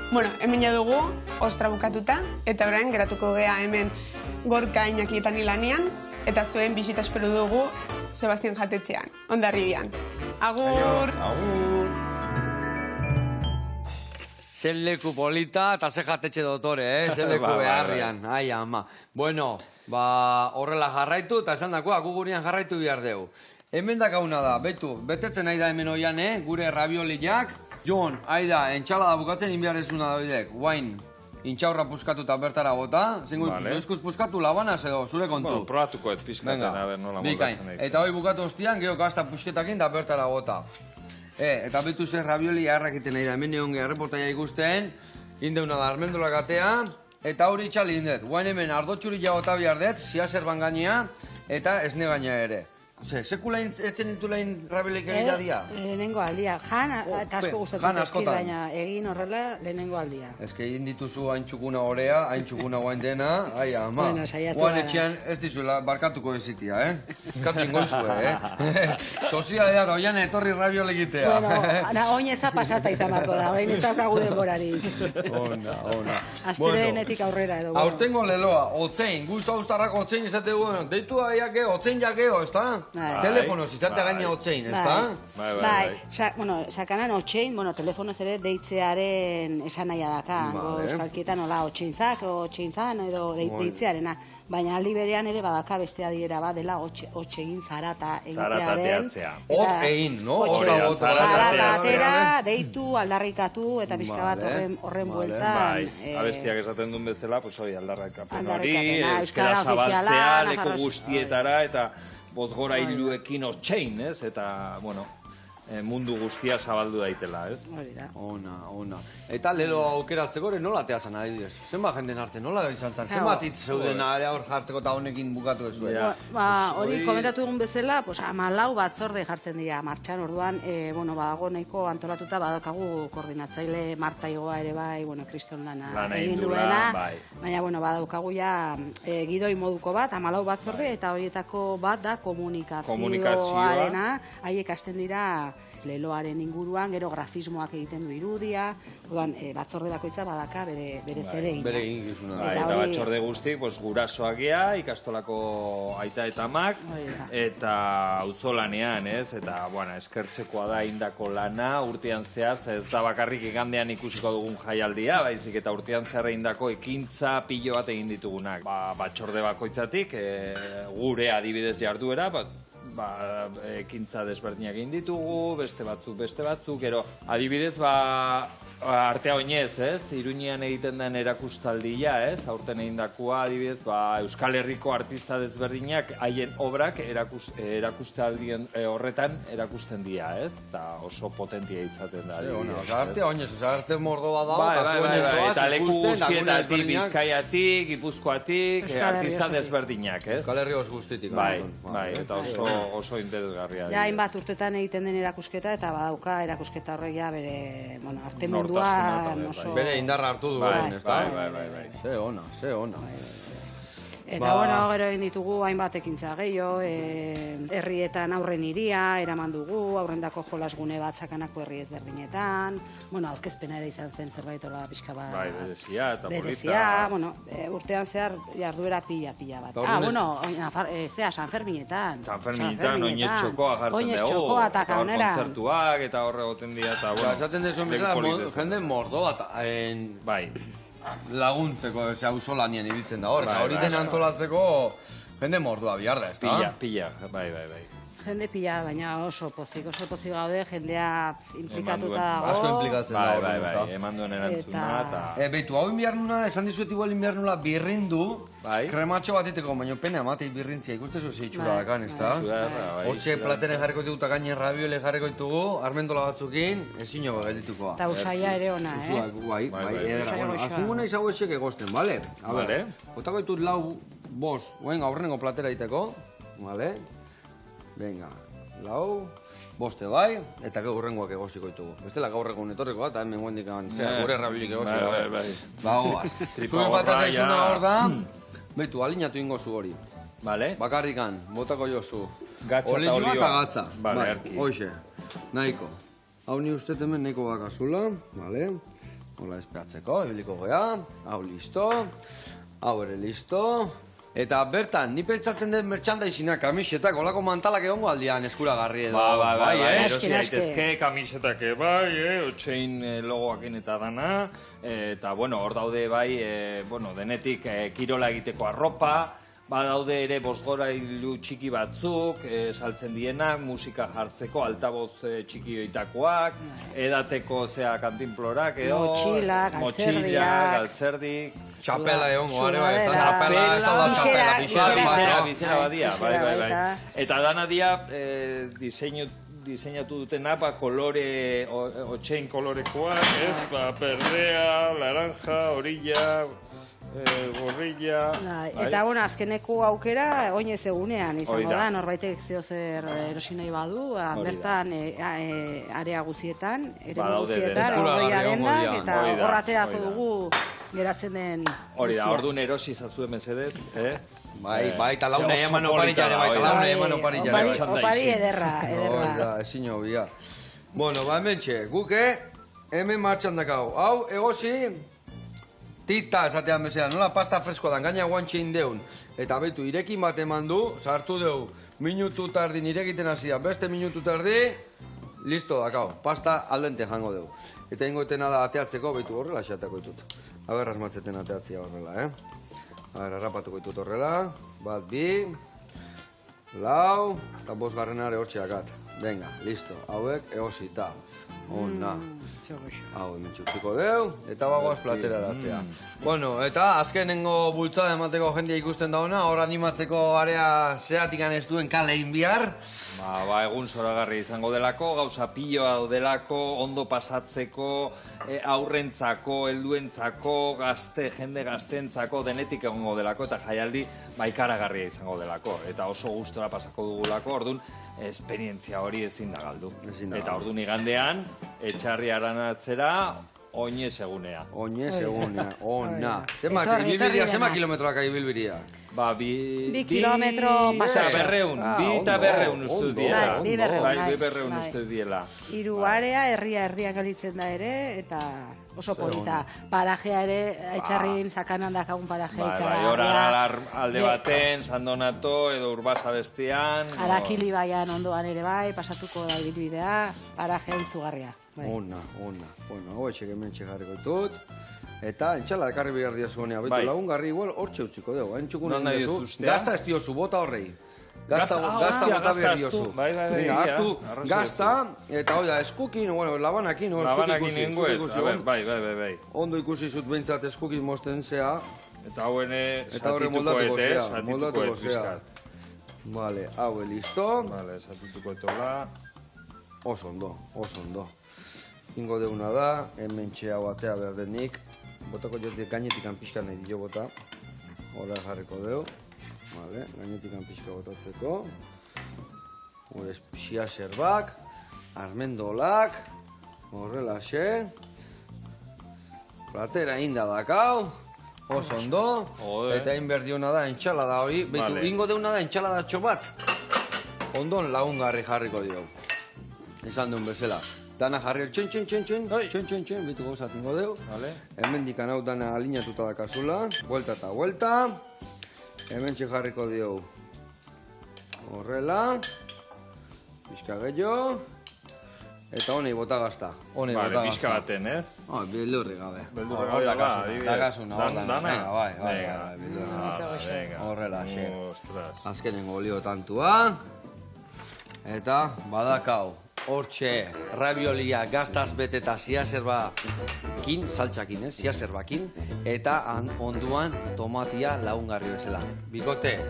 Bueno, hemen ja dugu, ostra bukatuta, eta orain geratuko gea hemen Gorka Iñaki eta Nilanian, eta zuen bisita espero dugu Sebastian jatetxean, Hondarribian. Agur! Agur! Zen leku polita eta ze jatetxe dotore, zen leku beharrian. Ai, ama. Bueno, horrela jarraitu eta esan dakoa, gugurian jarraitu behar dugu. Hemen dakauna da, betetzen nahi da hemen oian, gure rabioliak. Jon, haida, entxalada bukatzen inbiarezuna doidek, guain, intxaurra puskatuta bertara bota. Zengo eskuz puskatu labanaz edo, zure kontu. Bueno, probatuko ez pizkaten, a ber, nola moldatzen nahi. Eta hoi bukatu ostian, geho gazta pusketakin da bertara bota. Eta betu zen rabioli harrakiten nahi da, hemen egon geha reportaia ikusten, indeuna da armendolak atea, eta hori itxali indet. Guain hemen ardotxuri jagota bihar dut, ziazerban gainea, eta esne gainea ere. Sekula etzen intulain rabelik egitea dia? Lehenengo aldia. Jan, eta asko gustatzen zezki, baina egin horrela lehenengo aldia. Ez que egin dituzu hain txukuna orea, hain txukuna guain dena, ai ama. Bueno, saiatu guain gara. etxean ez dizuela barkatuko ezitia, Eskatu ingozue, Sozialea da, oian etorri rabiol egitea. Bueno, oin eza pasata izan marko da, oin ez daukagu denborari. Ona. Astirenetik aurrera edo. Aurtengo leloa, otzein, guz haustarrak otzein izate guen, deitu aiake, otzein jakeo, ez da? Telefonoz izate gaina otzein, ez da? Bueno, sakanan otzein, telefonoz ere deitzearen esan nahi daka. Euskalkietan nola otzeinzak, otzeinzan edo deitzearena. Baina aldi berean ere badaka beste adiera bat dela otzegin zarata egitearen. Otzein, no? Zarata atera, deitu, aldarrikatu eta pixka bat horren bueltan. Abestiak esaten duen bezala, pues hoi aldarrikapen hori, euskara zabaltzea, leko guztietara, eta bozgora hiluekin otxein, ez? Eta, bueno, mundu guztia zabaldu daitela, ez? Hori da. Ona. Eta lelo aukeratzeko ere nola teazan adibidez? Zenbat jenden arte, nola izan zen? Zenbat hitz zeuden ere aur jartzeko eta honekin bukatu ez zuen? Hori komentatu egun bezala, 14 batzorde jartzen dira martxan, orduan, badago nahiko antolatuta badaukagu koordinatzaile Marta Igoa ere bai, Kriston lana egin duena, baina, badaukagu ja gidoi moduko bat, 14 batzorde, eta horietako bat da komunikazioarena, haiek hasten dira leloaren inguruan, gero grafismoak egiten du irudia, batzorde bakoitza badaka bere zere egin. Bere egin gizuna. Eta batzorde guztik, gurasoak gea, ikastolako aita eta amak, eta auzolanean, ez? Eta, eskertzekoa da indako lana, urtean zehar, ez da bakarrik igandean ikusiko dugun jaialdia, baizik eta urtean zehar indako ekintza pilo bat egin ditugunak. Batzorde bakoitzatik, gure adibidez jarduera, ekintza desberdinak egin ditugu, beste batzuk, gero adibidez, artea oinez, ez? Iruñean egiten den erakustaldia, ez? Aurten egindakoa, adibidez, Euskal Herriko artista desberdinak haien obrak erakustaldien horretan erakusten dira, ez? Eta oso potentia izaten da. Artea oinez, arte mordo bada, eta leku guztietatik, Bizkaiatik, Gipuzkoatik, artista desberdinak, ez? Euskal Herri guztitik. Bai, eta oso interesgarria. Ja, hainbat urtetan egiten den erakusketa, eta badauka erakusketa horreia bere, arte munduan oso... Bere indarra hartu duen, ez da? Bai. Ze ona. Eta, gero egin ditugu hainbat ekintza gehiago, herrietan aurren iria, eraman dugu, aurrendako jolasgune bat sakanako herri ezberdinetan, aurkezpena ere izan zen zerbait hola pixka bat... Bai, berezia eta polita... urtean zehar jarduera pila bat. San Ferminetan. San Ferminetan, oinez txokoa jartzen dugu. Oinez txokoa eta kaunera. Kontzertuak eta horre goten dira, eta... Esaten dezuen bezala, jende mordo bat, bai, laguntzeko, auzolanien ibiltzen da hor, hori den antolatzeko jende mordua bihar da, ez da? Pila, bai. Jende pila, baina oso pozik gaude, jendea implikatuta dago. Asko implikatzen da hori, bai, eman duen erantzuna, eta... Beitu, hau inbiarnuna, esan dizuet igual inbiarnula birrindu, krematxo bat iteko, baina pena amatei birrintzia, ikustezu zeitxura dakan, ez da? Hortxe platene jarriko ditugu eta gainen rabiole jarriko ditugu, armendola batzukin, ezin jo gelditukoa. Eta usaia ere ona, Bai, edera. Azkunguna izago esek egosten, bale? Otako ditut lau, bos, aurrenengo platera iteko, bale? Venga, lau, boste bai, eta gero hurrengoak egosiko ditugu. Bestela gaur egun etorriko bat, eta hemen guendik gure errabilik egosiko. Bai. Ba, goaz. Zuen falta zaizuna hor da, Beitu, alinatu ingo zu hori. Vale? Bakarrikan, botako jozu. Gatza eta Olioa olioa. eta gatza. Vale, Bai, erki. hoxe, nahiko. Hau ni uste hemen nahiko bakazula, vale? Hola espeatzeko, ibiliko gea. Hau listo. Hau ere listo. Eta bertan, ni pentsatzen dut merchandising-a, kamisetak, olako mantalak egongo aldian eskuragarri edo. Bai, Aske, erosi aske. daitezke, kamisetak bai, otxein logoakin eta dana, eta, bueno, hor daude bai, bueno, denetik kirola egiteko arropa, badaude ere bosgorailu txiki batzuk, saltzen dienak, musika jartzeko, altaboz txiki joitakoak, edateko kantinplorak, Motxilak, galtzerdiak. galtzerdik, Txapela egongo, are bai, Sudadera. eta txapela, ez da txapela, bizera bizera. badia, bai. Bizera, Eta dana dia diseinatu dutena, kolore, otxein kolorekoak, ez, perdea, laranja, orilla, gorrilla... Bai, eta, bueno, azkeneko aukera, oinez egunean Hori izango da. da, norbaitek zeo zer erosi nahi badu, bertan area guzietan, Badaude guzietan, denak. ondoia Eskuragarri dendak, egongo eta Hori da, horraterako hori da. dugu geratzen den Hori da, guztia. orduan erosi zazue mesedez, Bai, eta launa Oso eman polita oparitare, da, bai, eta hori da. launa eman oparitare, Opari, bai. opari ederra, Hori da, ederra. ezin hobia. Bueno, ba, hementxe, guke, hemen martxan dakau. Hau, egosi, tita esatean bezala, nola pasta freskoa dan, gaina guantxein deun. Eta betu, irekin bat eman du, sartu deu, minutu tardi nirekiten hasia, beste minutu tardi, listo dakau, pasta aldente jango deu. Eta ingotena da ateatzeko, betu horrela xatako ditut. Aber, asmatzeten ateatzia horrela, Aber, harrapatuko ditut horrela, bat, bi, lau, eta bosgarrenare hortxeakat. Venga, listo, hauek egosita. Ona. Hau, hemen txutziko deu, eta bagoaz platera datzea. Bueno, eta azkenengo bultzada emateko jendia ikusten dauna, hor animatzeko area zeatikan ez duen kalein bihar. Ba, egun zoragarri izango delako, gauza piloa daudelako, ondo pasatzeko, aurrentzako, helduentzako, jende gaztentzako, denetik egongo delako, eta jaialdi ikaragarria izango delako. Eta oso gustora pasako dugulako, orduan, esperientzia hori ezin da galdu. Eta orduan igandean, etxarri aranatzera, oinez egunea. Oinez egunea, ona. Zema Etorri, ibilbiria, etorri zema dena. kilometroak ibilbiria? Ba, Bi kilometro Eta pasatxo. berreun, bi eta ondo, berreun uste ondo, diela. Bai, bi berreun, Bai, bai, bi berreun bai. uste diela. Hiru area, herria galditzen da ere, eta oso polita. Parajea ere, etxarrin zakanan dakagun parajea. Bai, hor aralar alde baten, Sandonato edo Urbasa bestian. Arakili baian ondoan ere bai, pasatuko da ibilbidea, parajea izugarria. Bai. Ona. Bueno, hau etxek hemen txekarriko ditut. Eta entxala ekarri behar diazu honea. Betu Bai. lagungarri igual hortxe utziko dugu. Entxukun Non nahi egin duzu duzu. ustea? Gazta ez diozu, bota horrei. Gazta hostia, bota gazta behar estu. diozu. Bai, Venga, egia, hartu arrazoi gazta, eta hoi da, eskukin, bueno, labanakin, Labanakin ninguet, ikusi. a ber, bai. Ondo ikusi zut behintzat eskukin mosten zea. Eta hauen Eta horre satituko moldatuko ete, zea, satituko moldatuko et zea. bizkat. Vale, hau listo. Vale, satituko etola. Oso ondo. Ingo deuna da, hemen hau atea behar denik. Botako jotik gainetik pixka nahi dio bota. Horra jarriko deu. Vale, gainetik pixka botatzeko. Hore pixia zerbak, armendolak, horrelaxe. Platera inda dakau. Oso ondo. Jode. Eta inberdiona da entxalada hori. Beitu, Vale. ingo deuna da entxaladatxo bat. Ondon lagungarri jarriko dio. Esan duen bezala. Dana jarri txen, bitu gauzat ingo deu. Vale. Hemen dikan hau dana alinatuta dakazula. Vuelta eta vuelta. Hemen jarriko dio. Horrela. Bizka gehiago. Eta honei bota gazta. Vale, bizka baten, ez? Bildurri gabe. Beldurri Hor gabe, dakazuna, dakazuna, hor Dana? Venga, bai, Venga. bildurri Ah, gabe. venga. Horrela, xe. Ostras. Azkenengo olio tantua. Eta badakau, hortxe, rabiolia gaztaz beteta ziazerbakin, saltxakin, ziazerbakin, eta onduan tomatia lagungarri bezala. Bikote,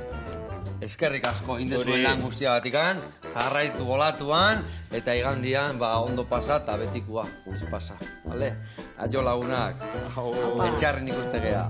eskerrik asko indezuen lan guztia batikan, jarraitu bolatuan, eta igandian ondo pasa eta betikua, ez pasa, bale? Aio lagunak, etxarrin ikuste gea.